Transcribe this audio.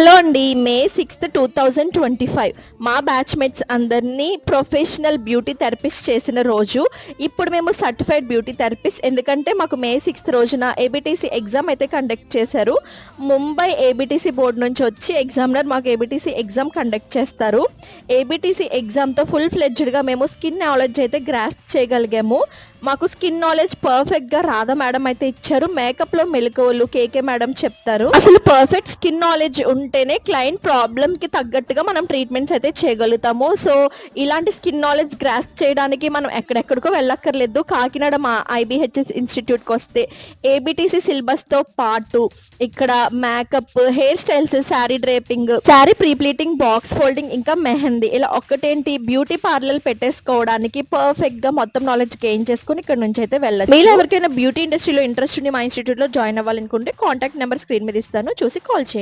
Hello అండి. మే 6, 2025 మా batchmates అందరినీ ప్రొఫెషనల్ బ్యూటీ థెరపిస్ట్ చేసిన రోజు. ఇప్పుడు మేము సర్టిఫైడ్ బ్యూటీ థెరపిస్ట్, ఎందుకంటే మాకు మే 6 రోజున ఏబిటిసి ఎగ్జామ్ అయితే కండక్ట్ చేశారు. ముంబై ఏబిటిసి బోర్డు నుంచి వచ్చి ఎగ్జామినర్ మాకు ఏబిటిసి ఎగ్జామ్ కండక్ట్ చేస్తారు. ఏబిటిసి ఎగ్జామ్తో ఫుల్ ఫ్లెడ్జ్డ్గా మేము స్కిన్ నాలెడ్జ్ అయితే గ్రాస్ప్ చేయగలిగాము. మాకు స్కిన్ నాలెడ్జ్ పర్ఫెక్ట్గా రాధా మేడం అయితే ఇచ్చారు. మేకప్లో మెలకువలు కేకే మేడం చెప్తారు. అసలు పర్ఫెక్ట్ స్కిన్ నాలెడ్జ్ ఉంటేనే క్లయింట్ ప్రాబ్లమ్కి తగ్గట్టుగా మనం ట్రీట్మెంట్స్ అయితే చేయగలుగుతాము. సో ఇలాంటి స్కిన్ నాలెడ్జ్ గ్రాస్ప్ చేయడానికి మనం ఎక్కడెక్కడికో వెళ్ళక్కర్లేదు. కాకినాడ మా ఐబిహెచ్ఎస్ ఇన్స్టిట్యూట్కి వస్తే ఏబిటిసి సిలబస్తో పాటు ఇక్కడ makeup, hair styles, sari draping, sari prepleating, box folding, ఇంకా మెహందీ, ఇలా ఒక్కటేంటి బ్యూటీ పార్లర్ పెట్టేసుకోవడానికి పర్ఫెక్ట్గా మొత్తం నాలెడ్జ్ గెయిన్ చేసుకుని ఇక్కడ నుంచి అయితే వెళ్ళచ్చు. మీలో ఎవరికైనా బ్యూటీ ఇండస్ట్రీలో ఇంట్రెస్ట్ ఉండి మా ఇన్స్టిట్యూట్లో జాయిన్ అవ్వాలనుకుంటే కాంటాక్ట్ నెంబర్ స్క్రీన్ మీద ఇస్తాను, చూసి కాల్ చేయండి.